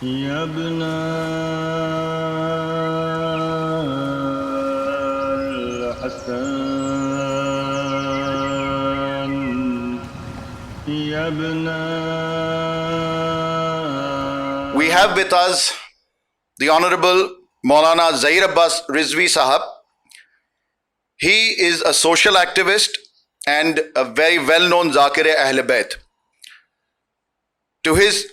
يا ابن الحسن يا ابن We have with us the Honorable Maulana Zahir Abbas Rizvi Sahab. He is a social activist and a very well-known Zakir-e Ahl Bayt. To his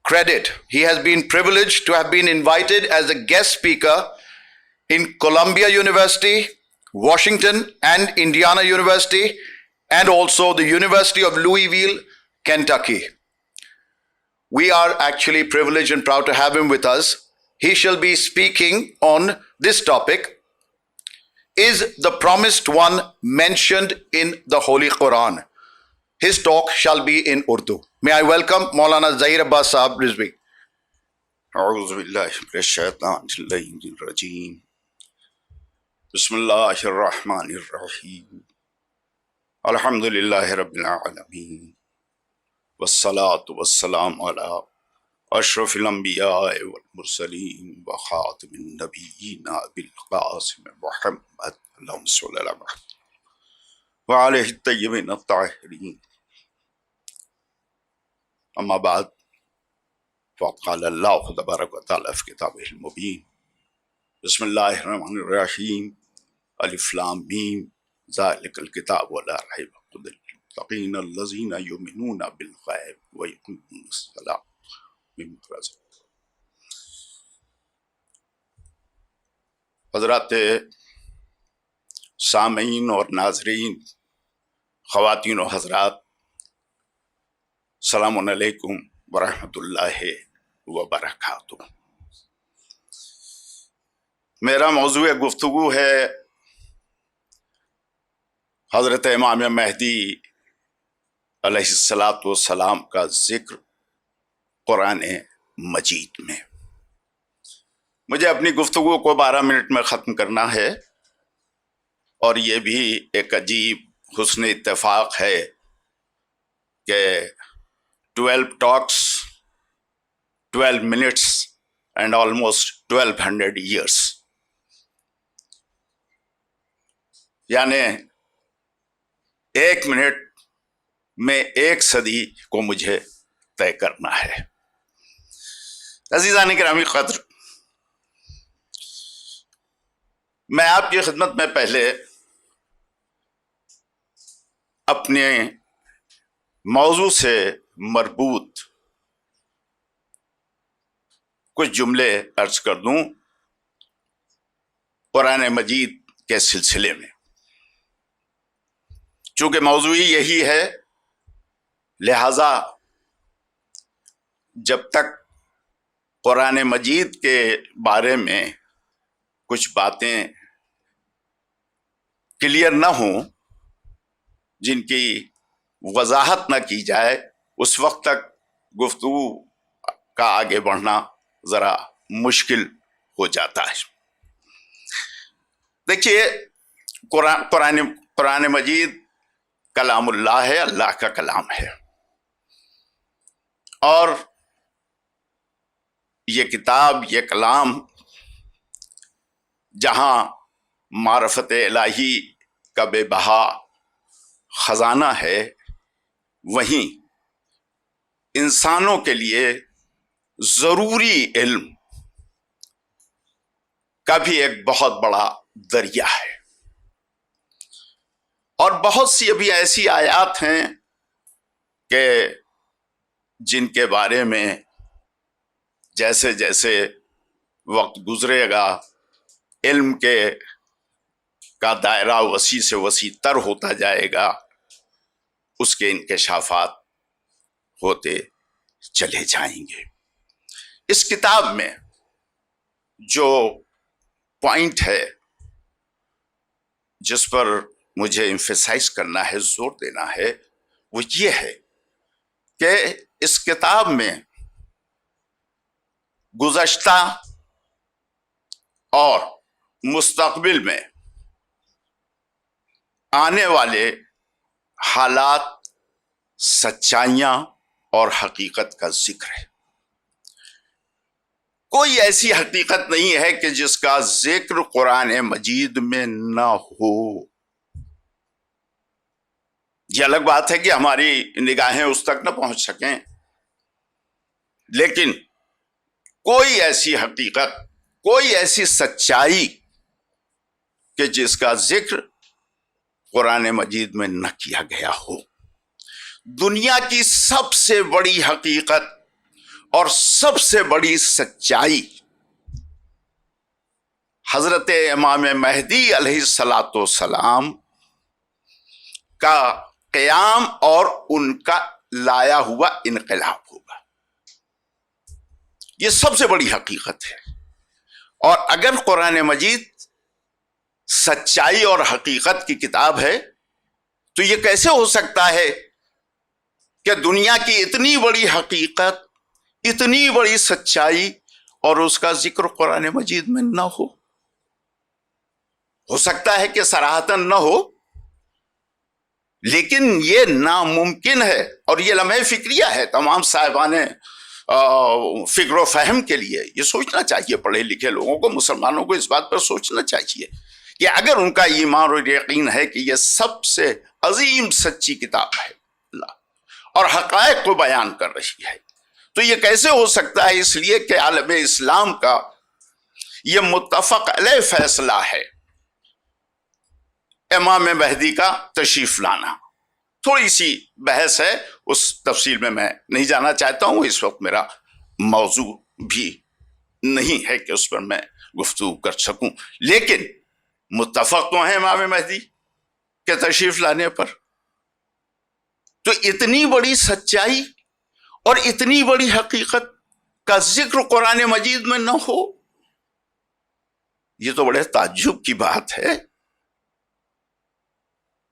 credit, he has been privileged to have been invited as a guest speaker in Columbia University, Washington and Indiana University, and also the University of Louisville, Kentucky. We are actually privileged and proud to have him with us. He shall be speaking on this topic: is the promised one mentioned in the Holy Quran? His talk shall be in Urdu. May I welcome Maulana Zahir Abbas Sahab Rizvi. أعوذ بالله من الشيطان الرجيم بسم الله الرحمن الرحيم الحمد لله رب العالمين والصلاة والسلام على أشرف الأنبياء والمرسلين وخاتم النبيين أبي القاسم محمد اللهم صل على محمد وعليه الطيبين الطاهرين أما بعد فقد قال الله تبارك وتعالى في كتابه المبين بسم الله الرحمن الرحيم الف لام میم ذلك الكتاب ولا ريب هدى للمتقين الذين يؤمنون بالغيب ويقيمون الصلاة مما رزقناهم. حضرات سامعین اور ناظرین، خواتین و حضرات، السلام علیکم ورحمۃ اللہ وبرکاتہ. میرا موضوع گفتگو ہے حضرت امام مہدی علیہ الصلاۃ والسلام کا ذکر قرآن مجید میں. مجھے اپنی گفتگو کو 12 منٹ میں ختم کرنا ہے، اور یہ بھی ایک عجیب حسن اتفاق ہے کہ 12 talks, 12 minutes and almost 1200 years. یعنی 1 منٹ میں 1 صدی کو مجھے طے کرنا ہے. عزیزان گرامی قدر، میں آپ کی خدمت میں پہلے اپنے موضوع سے مربوط کچھ جملے عرض کر دوں قرآن مجید کے سلسلے میں. چونکہ موضوع یہی ہے، لہذا جب تک قرآن مجید کے بارے میں کچھ باتیں کلیئر نہ ہوں، جن کی وضاحت نہ کی جائے، اس وقت تک گفتگو کا آگے بڑھنا ذرا مشکل ہو جاتا ہے. دیکھیے، قرآن مجید کلام اللہ ہے، اللہ کا کلام ہے، اور یہ کتاب، یہ کلام جہاں معرفت الہی کا بے بہا خزانہ ہے، وہیں انسانوں کے لیے ضروری علم کا بھی ایک بہت بڑا دریا ہے. اور بہت سی ابھی ایسی آیات ہیں کہ جن کے بارے میں جیسے جیسے وقت گزرے گا، علم کا دائرہ وسیع سے وسیع تر ہوتا جائے گا، اس کے انکشافات ہوتے چلے جائیں گے. اس کتاب میں جو پوائنٹ ہے جس پر مجھے ایمفیسائز کرنا ہے، زور دینا ہے، وہ یہ ہے کہ اس کتاب میں گزشتہ اور مستقبل میں آنے والے حالات، سچائیاں اور حقیقت کا ذکر ہے. کوئی ایسی حقیقت نہیں ہے کہ جس کا ذکر قرآن مجید میں نہ ہو۔ یہ الگ بات ہے کہ ہماری نگاہیں اس تک نہ پہنچ سکیں، لیکن کوئی ایسی حقیقت، کوئی ایسی سچائی کہ جس کا ذکر قرآن مجید میں نہ کیا گیا ہو۔ دنیا کی سب سے بڑی حقیقت اور سب سے بڑی سچائی حضرت امام مہدی علیہ الصلاۃ والسلام کا قیام اور ان کا لایا ہوا انقلاب ہوگا۔ یہ سب سے بڑی حقیقت ہے۔ اور اگر قرآن مجید سچائی اور حقیقت کی کتاب ہے تو یہ کیسے ہو سکتا ہے کہ دنیا کی اتنی بڑی حقیقت، اتنی بڑی سچائی اور اس کا ذکر قرآن مجید میں نہ ہو؟ ہو سکتا ہے کہ صراحتاً نہ ہو، لیکن یہ ناممکن ہے، اور یہ لمحہ فکریہ ہے تمام صاحبان فکر و فہم کے لیے۔ یہ سوچنا چاہیے پڑھے لکھے لوگوں کو، مسلمانوں کو اس بات پر سوچنا چاہیے کہ اگر ان کا ایمان اور یقین ہے کہ یہ سب سے عظیم سچی کتاب ہے اللہ اور حقائق کو بیان کر رہی ہے، تو یہ کیسے ہو سکتا ہے؟ اس لیے کہ عالم اسلام کا یہ متفق علیہ فیصلہ ہے امام مہدی کا تشریف لانا۔ تھوڑی سی بحث ہے، اس تفصیل میں نہیں جانا چاہتا ہوں، اس وقت میرا موضوع بھی نہیں ہے کہ اس پر میں گفتگو کر سکوں، لیکن متفق تو ہیں امام مہدی کے تشریف لانے پر۔ تو اتنی بڑی سچائی اور اتنی بڑی حقیقت کا ذکر قرآن مجید میں نہ ہو، یہ تو بڑے تعجب کی بات ہے۔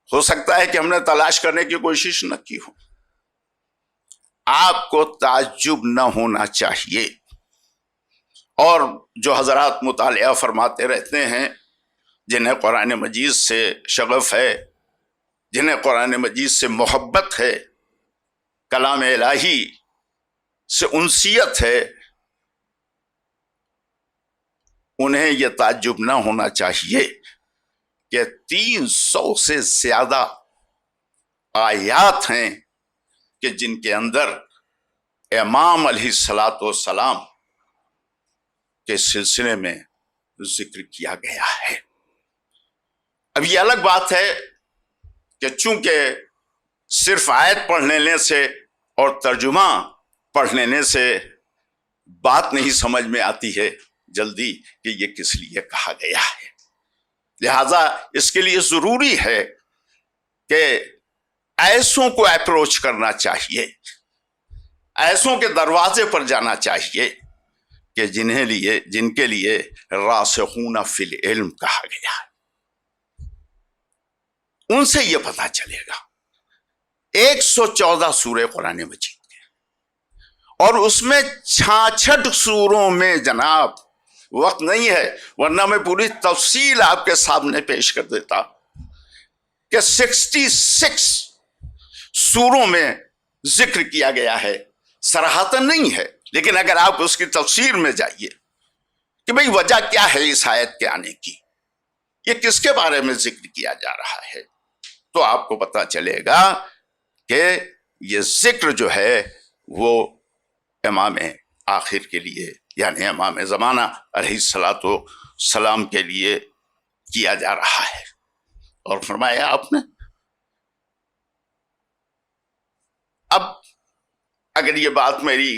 ہو سکتا ہے کہ ہم نے تلاش کرنے کی کوشش نہ کی ہو۔ آپ کو تعجب نہ ہونا چاہیے، اور جو حضرات مطالعہ فرماتے رہتے ہیں، جنہیں قرآن مجید سے شغف ہے، جنہیں قرآن مجید سے محبت ہے، کلام الہی سے انسیت ہے، انہیں یہ تعجب نہ ہونا چاہیے کہ 300 سے زیادہ آیات ہیں کہ جن کے اندر امام علیہ الصلاۃ والسلام کے سلسلے میں ذکر کیا گیا ہے۔ اب یہ الگ بات ہے کہ چونکہ صرف آیت پڑھ لینے سے اور ترجمہ پڑھ لینے سے بات نہیں سمجھ میں آتی ہے جلدی کہ یہ کس لیے کہا گیا ہے، لہذا اس کے لیے ضروری ہے کہ ایسوں کو اپروچ کرنا چاہیے، ایسوں کے دروازے پر جانا چاہیے کہ جن کے لیے راسخون فی العلم کہا گیا ہے۔ ان سے یہ پتہ چلے گا 114 سورے قرآن مجید کے، اور اس میں 66 سوروں میں جناب وقت نہیں ہے ورنہ میں پوری تفصیل آپ کے سامنے پیش کر دیتا کہ 66 سوروں میں ذکر کیا گیا ہے، صراحتاً نہیں ہے، لیکن اگر آپ اس کی تفسیر میں جائیے کہ بھئی وجہ کیا ہے اس آیت کے آنے کی، یہ کس کے بارے میں ذکر کیا جا رہا ہے، تو آپ کو پتہ چلے گا کہ یہ ذکر جو ہے وہ امام آخر کے لیے، یعنی امام زمانہ علیہ الصلاۃ والسلام کے لیے کیا جا رہا ہے۔ اور فرمایا آپ نے، اب اگر یہ بات میری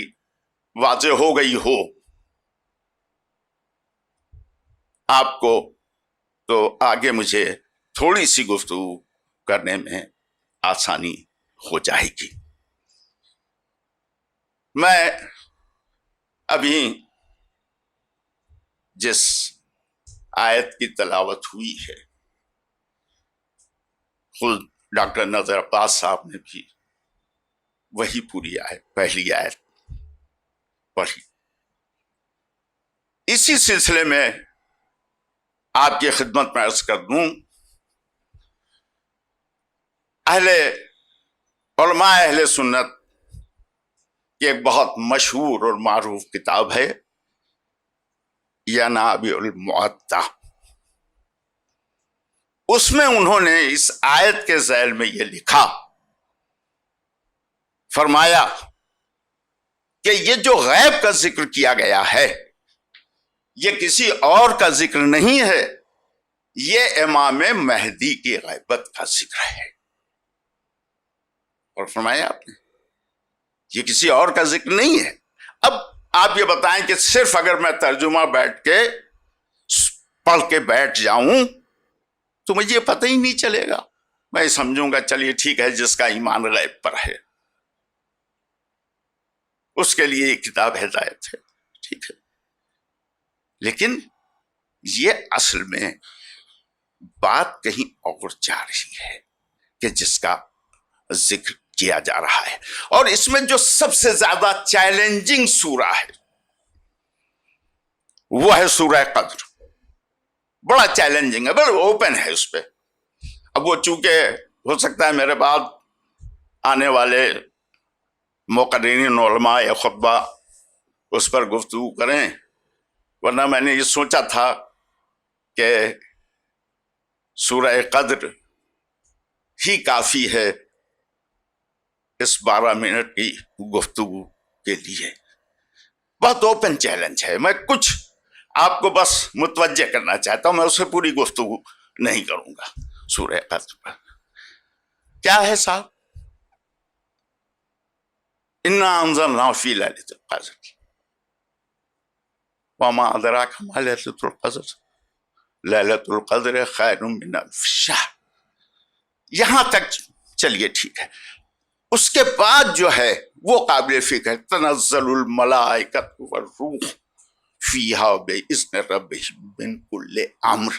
واضح ہو گئی ہو آپ کو، تو آگے مجھے تھوڑی سی گفتگو کرنے میں آسانی ہو جائے گی۔ میں ابھی جس آیت کی تلاوت ہوئی ہے، خود ڈاکٹر نذیر عباس صاحب نے بھی وہی پوری آیت، پہلی آیت پڑھی۔ اسی سلسلے میں آپ کی خدمت میں عرض کر دوں، علماء اہل سنت کی ایک بہت مشہور اور معروف کتاب ہے ینابع المعطا، اس میں انہوں نے اس آیت کے ذیل میں یہ لکھا، فرمایا کہ یہ جو غیب کا ذکر کیا گیا ہے یہ کسی اور کا ذکر نہیں ہے، یہ امام مہدی کی غیبت کا ذکر ہے۔ اور فرمایا آپ نے یہ کسی اور کا ذکر نہیں ہے۔ اب آپ یہ بتائیں کہ صرف اگر میں ترجمہ بیٹھ کے پڑھ کے بیٹھ جاؤں تو مجھے یہ پتہ ہی نہیں چلے گا، میں سمجھوں گا چلیے ٹھیک ہے جس کا ایمان غیب پر ہے اس کے لیے یہ کتاب ہدایت ہے، ٹھیک ہے، لیکن یہ اصل میں بات کہیں اور جا رہی ہے کہ جس کا ذکر کیا جا رہا ہے۔ اور اس میں جو سب سے زیادہ چیلنجنگ سورہ ہے وہ ہے سورہ قدر، بڑا چیلنجنگ ہے، بڑا اوپن ہے اس پہ۔ اب وہ چونکہ ہو سکتا ہے میرے بعد آنے والے مقررین علماء یا خطبہ اس پر گفتگو کریں، ورنہ میں نے یہ سوچا تھا کہ سورہ قدر ہی کافی ہے اس 12 منٹ کی گفتگو کے لیے۔ بہت اوپن چیلنج ہے، میں کچھ آپ کو بس متوجہ کرنا چاہتا ہوں، میں اسے پوری گفتگو نہیں کروں گا۔ سورہ قدر پر کیا ہے صاحب؟ انا انزلنا فی لیلۃ القدر وما ادراک ما لیلۃ القدر لیلۃ القدر خیر من الف شہر۔ یہاں تک چلیے ٹھیک ہے، اس کے بعد جو ہے وہ قابل فکر ہے، تنزل الملائکۃ والروح فیہا بإذن ربہم من کل امر۔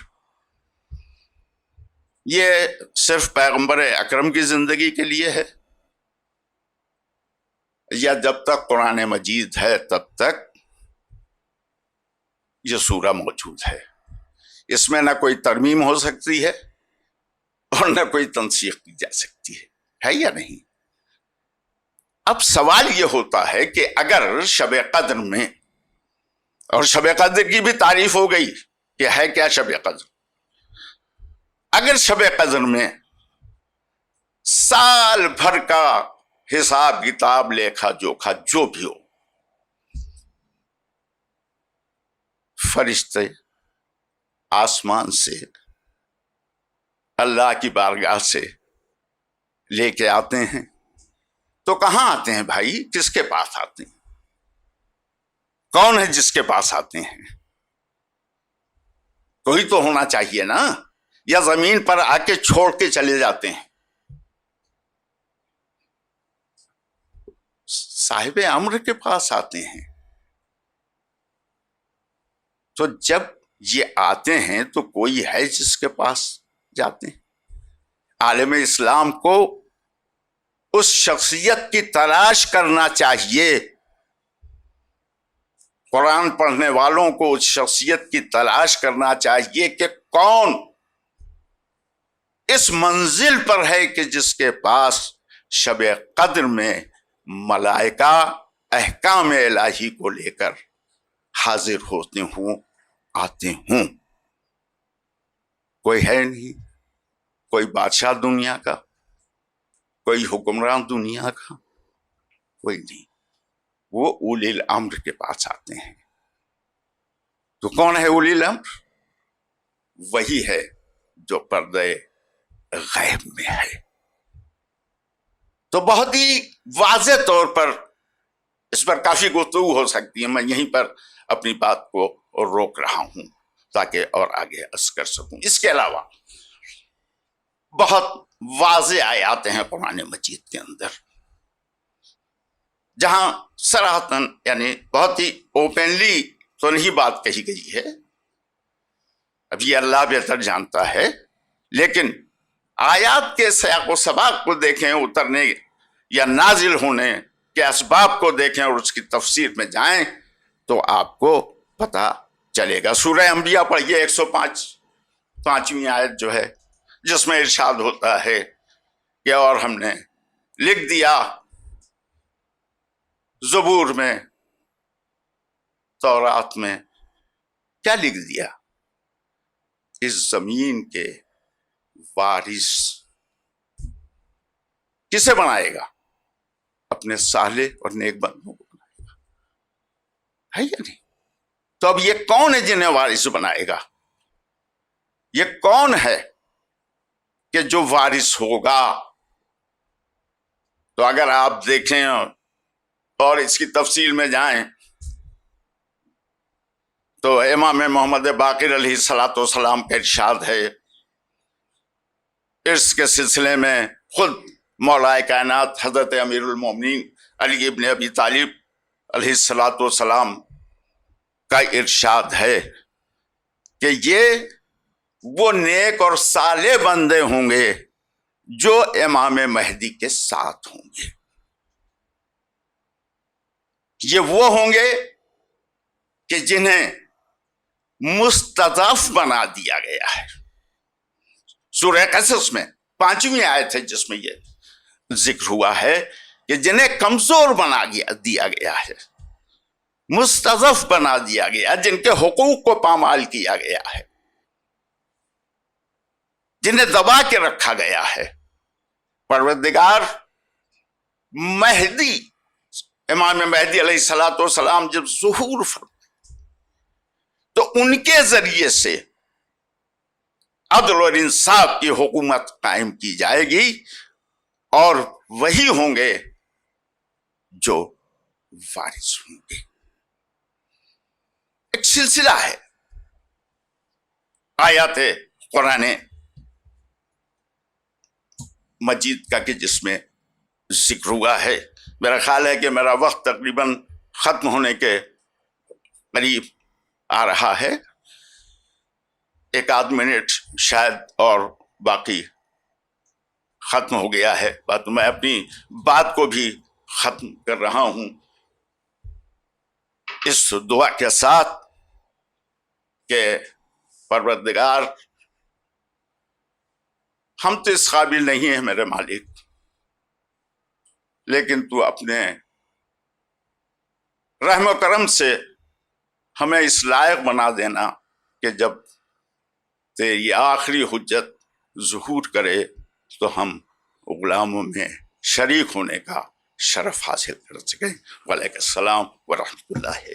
یہ صرف پیغمبر اکرم کی زندگی کے لیے ہے یا جب تک قرآن مجید ہے تب تک یہ سورہ موجود ہے؟ اس میں نہ کوئی ترمیم ہو سکتی ہے اور نہ کوئی تنسیخ کی جا سکتی ہے یا نہیں؟ اب سوال یہ ہوتا ہے کہ اگر شب قدر میں، اور شب قدر کی بھی تعریف ہو گئی کہ ہے کیا شب قدر، اگر شب قدر میں سال بھر کا حساب کتاب لیکھا جوکھا جو بھی ہو، فرشتے آسمان سے اللہ کی بارگاہ سے لے کے آتے ہیں، تو کہاں آتے ہیں بھائی؟ کس کے پاس آتے ہیں؟ کون ہے جس کے پاس آتے ہیں؟ کوئی تو ہونا چاہیے نا، یا زمین پر آ کے چھوڑ کے چلے جاتے ہیں؟ صاحب امر کے پاس آتے ہیں۔ تو جب یہ آتے ہیں تو کوئی ہے جس کے پاس جاتے ہیں؟ عالم اسلام کو اس شخصیت کی تلاش کرنا چاہیے، قرآن پڑھنے والوں کو اس شخصیت کی تلاش کرنا چاہیے کہ کون اس منزل پر ہے کہ جس کے پاس شب قدر میں ملائکہ احکام الہی کو لے کر حاضر ہوتے ہوں، آتے ہوں۔ کوئی ہے نہیں، کوئی بادشاہ دنیا کا، کوئی حکمران دنیا کا، کوئی نہیں، وہ اولی الامر کے پاس آتے ہیں۔ تو کون ہے اولی الامر؟ وہی ہے جو پردے غیب میں ہے۔ تو بہت ہی واضح طور پر اس پر کافی گفتگو ہو سکتی ہے، میں یہیں پر اپنی بات کو روک رہا ہوں تاکہ اور آگے عرض کر سکوں۔ اس کے علاوہ بہت واضح آیات ہیں قرآن مجید کے اندر جہاں صراحتاً یعنی بہت ہی اوپنلی تو نہیں بات کہی گئی ہے، اب یہ اللہ بہتر جانتا ہے، لیکن آیات کے سیاق و سباق کو دیکھیں، اترنے یا نازل ہونے کے اسباب کو دیکھیں اور اس کی تفسیر میں جائیں تو آپ کو پتہ چلے گا۔ سورہ انبیاء پڑھیے 105ویں آیت جو ہے، جس میں ارشاد ہوتا ہے کہ اور ہم نے لکھ دیا زبور میں، تورات میں کیا لکھ دیا؟ اس زمین کے وارث کسے بنائے گا؟ اپنے صالح اور نیک بندوں کو بنائے گا، ہے یا نہیں؟ تو اب یہ کون ہے جنہیں وارث بنائے گا؟ یہ کون ہے کہ جو وارث ہوگا؟ تو اگر آپ دیکھیں اور اس کی تفصیل میں جائیں تو امام محمد باقر علیہ الصلوۃ والسلام کا ارشاد ہے، ارث کے سلسلے میں خود مولا کائنات حضرت امیر المومنین علی ابن ابی طالب علیہ الصلوۃ والسلام کا ارشاد ہے کہ یہ وہ نیک اور صالح بندے ہوں گے جو امام مہدی کے ساتھ ہوں گے. یہ وہ ہوں گے کہ جنہیں مستضعف بنا دیا گیا ہے. سورہ قصص میں 5ویں آیت ہے جس میں یہ ذکر ہوا ہے کہ جنہیں کمزور بنا دیا گیا ہے، مستضعف بنا دیا گیا، جن کے حقوق کو پامال کیا گیا ہے، جنہیں دبا کے رکھا گیا ہے. پروردگار مہدی، امام مہدی علیہ الصلوۃ والسلام جب ظہور فرمائے تو ان کے ذریعے سے عدل اور انصاف کی حکومت قائم کی جائے گی، اور وہی ہوں گے جو وارث ہوں گے. ایک سلسلہ ہے آیات قرآن مجید کا کہ جس میں ذکر ہوا ہے. میرا خیال ہے کہ میرا وقت تقریباً ختم ہونے کے قریب آ رہا ہے، 1 آدھ منٹ شاید اور باقی ختم ہو گیا ہے. تو میں اپنی بات کو بھی ختم کر رہا ہوں اس دعا کے ساتھ کہ پروردگار، ہم تو اس قابل نہیں ہیں میرے مالک، لیکن تو اپنے رحم و کرم سے ہمیں اس لائق بنا دینا کہ جب تیری آخری حجت ظہور کرے تو ہم غلاموں میں شریک ہونے کا شرف حاصل کر سکیں. وعلیکم السلام ورحمۃ اللہ